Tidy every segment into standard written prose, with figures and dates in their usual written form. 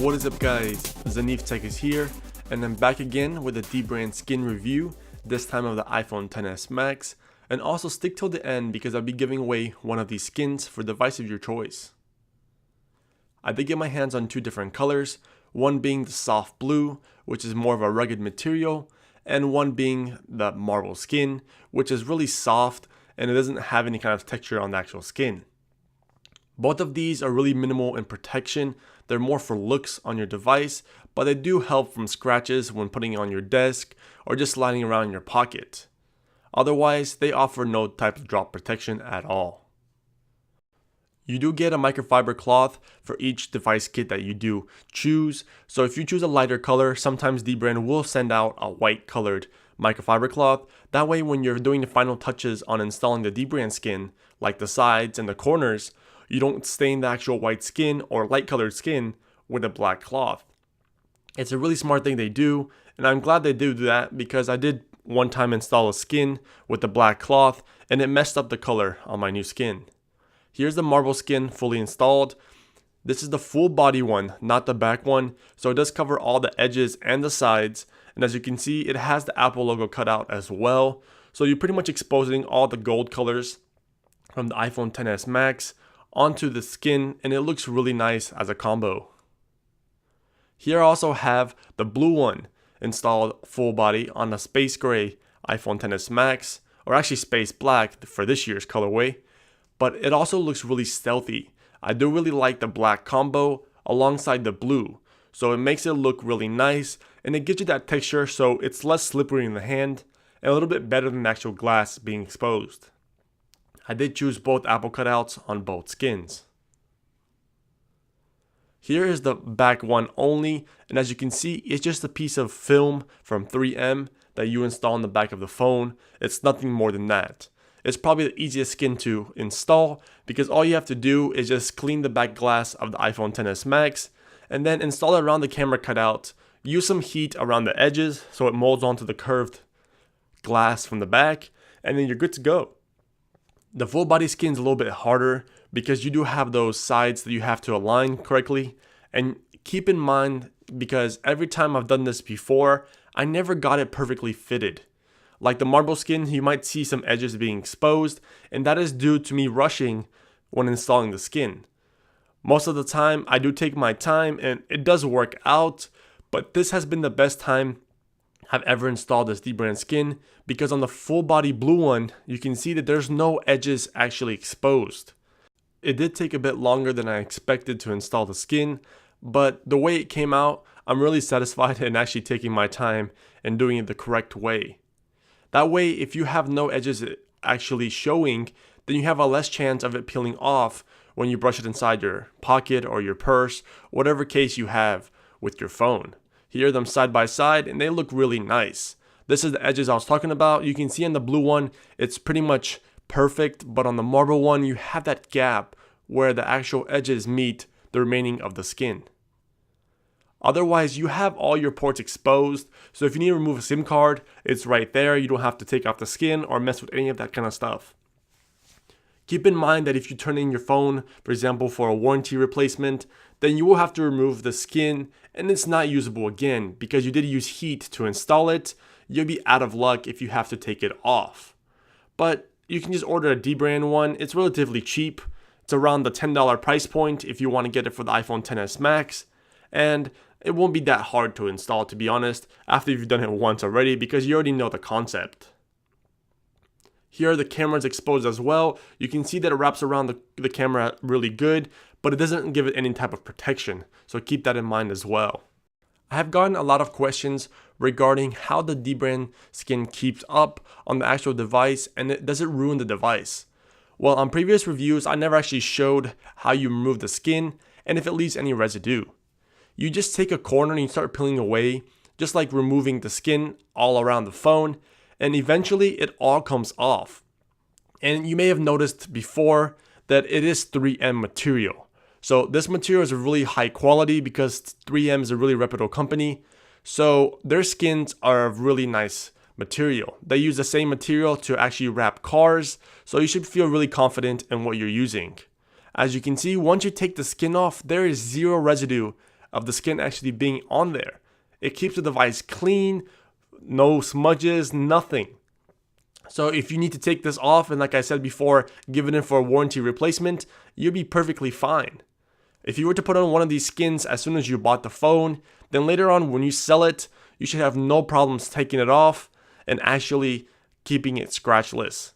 What is up guys, Zanif Tech is here, and I'm back again with a dbrand skin review, this time of the iPhone XS Max, and also stick till the end because I'll be giving away one of these skins for a device of your choice. I did get my hands on two different colors, one being the soft blue, which is more of a rugged material, and one being the marble skin, which is really soft and it doesn't have any kind of texture on the actual skin. Both of these are really minimal in protection. They're more for looks on your device, but they do help from scratches when putting it on your desk or just sliding around in your pocket. Otherwise, they offer no type of drop protection at all. You do get a microfiber cloth for each device kit that you do choose. So if you choose a lighter color, sometimes dbrand will send out a white colored microfiber cloth. That way when you're doing the final touches on installing the dbrand skin, like the sides and the corners, you don't stain the actual white skin or light colored skin with a black cloth. It's a really smart thing they do, and I'm glad they do that because I did one time install a skin with the black cloth and it messed up the color on my new skin. Here's the marble skin fully installed. This is the full body one, not the back one, so it does cover all the edges and the sides, and as you can see it has the Apple logo cut out as well, so you're pretty much exposing all the gold colors from the iPhone XS Max onto the skin, and it looks really nice as a combo. Here I also have the blue one installed full body on a space gray iPhone XS Max, or actually space black for this year's colorway, but it also looks really stealthy. I do really like the black combo alongside the blue, so it makes it look really nice and it gives you that texture so it's less slippery in the hand and a little bit better than the actual glass being exposed. I did choose both Apple cutouts on both skins. Here is the back one only, and as you can see, it's just a piece of film from 3M that you install on the back of the phone. It's nothing more than that. It's probably the easiest skin to install because all you have to do is just clean the back glass of the iPhone XS Max and then install it around the camera cutout. Use some heat around the edges so it molds onto the curved glass from the back, and then you're good to go. The full body skin is a little bit harder because you do have those sides that you have to align correctly, and keep in mind because every time I've done this before, I never got it perfectly fitted. Like the marble skin, you might see some edges being exposed, and that is due to me rushing when installing the skin. Most of the time I do take my time and it does work out, but this has been the best time I've ever installed this dbrand skin because on the full body blue one, you can see that there's no edges actually exposed. It did take a bit longer than I expected to install the skin, but the way it came out, I'm really satisfied in actually taking my time and doing it the correct way. That way, if you have no edges actually showing, then you have a less chance of it peeling off when you brush it inside your pocket or your purse, whatever case you have with your phone. Here them side by side and they look really nice. This is the edges I was talking about. You can see on the blue one, it's pretty much perfect, but on the marble one, you have that gap where the actual edges meet the remaining of the skin. Otherwise, you have all your ports exposed, so if you need to remove a SIM card, it's right there. You don't have to take off the skin or mess with any of that kind of stuff. Keep in mind that if you turn in your phone, for example, for a warranty replacement, then you will have to remove the skin and it's not usable again because you did use heat to install it. You'll be out of luck if you have to take it off. But you can just order a dbrand one. It's relatively cheap. It's around the $10 price point if you want to get it for the iPhone XS Max. And it won't be that hard to install, to be honest, after you've done it once already because you already know the concept. Here the camera is exposed as well. You can see that it wraps around the camera really good, but it doesn't give it any type of protection. So keep that in mind as well. I have gotten a lot of questions regarding how the dbrand skin keeps up on the actual device and does it ruin the device? Well, on previous reviews, I never actually showed how you remove the skin and if it leaves any residue. You just take a corner and you start peeling away, just like removing the skin all around the phone, and eventually it all comes off. And you may have noticed before that it is 3M material. So this material is a really high quality because 3M is a really reputable company. So their skins are of really nice material. They use the same material to actually wrap cars. So you should feel really confident in what you're using. As you can see, once you take the skin off, there is zero residue of the skin actually being on there. It keeps the device clean, no smudges, nothing. So if you need to take this off and, like I said before, give it in for a warranty replacement, you'll be perfectly fine. If you were to put on one of these skins as soon as you bought the phone, then later on when you sell it, you should have no problems taking it off and actually keeping it scratchless.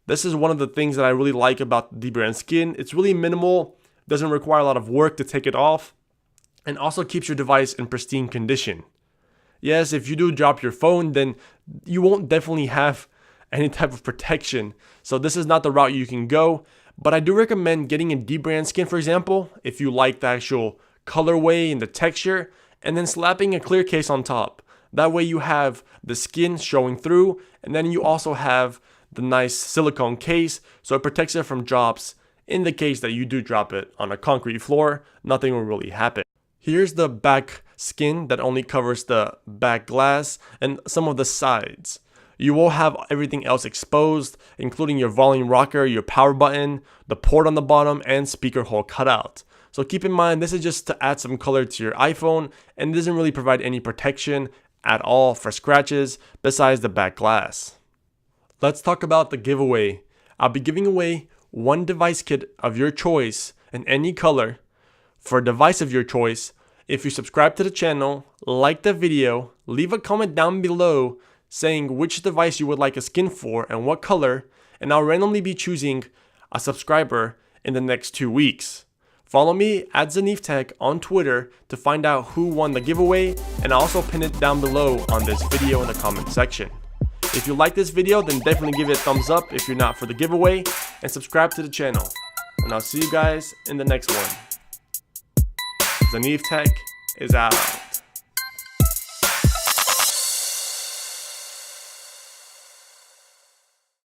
This is one of the things that I really like about the dbrand skin. It's really minimal, doesn't require a lot of work to take it off, and also keeps your device in pristine condition. Yes, if you do drop your phone, then you won't definitely have any type of protection. So this is not the route you can go, but I do recommend getting a dbrand skin, for example, if you like the actual colorway and the texture, and then slapping a clear case on top. That way you have the skin showing through, and then you also have the nice silicone case, so it protects it from drops. In the case that you do drop it on a concrete floor, nothing will really happen. Here's the back skin that only covers the back glass and some of the sides. You will have everything else exposed, including your volume rocker, your power button, the port on the bottom, and speaker hole cutout. So keep in mind, this is just to add some color to your iPhone, and doesn't really provide any protection at all for scratches besides the back glass. Let's talk about the giveaway. I'll be giving away one device kit of your choice in any color for a device of your choice if you subscribe to the channel, like the video, leave a comment down below saying which device you would like a skin for and what color, and I'll randomly be choosing a subscriber in the next 2 weeks. Follow me at ZanifTech on Twitter to find out who won the giveaway, and I'll also pin it down below on this video in the comment section. If you like this video, then definitely give it a thumbs up if you're not for the giveaway, and subscribe to the channel. And I'll see you guys in the next one. ZanifTech is out.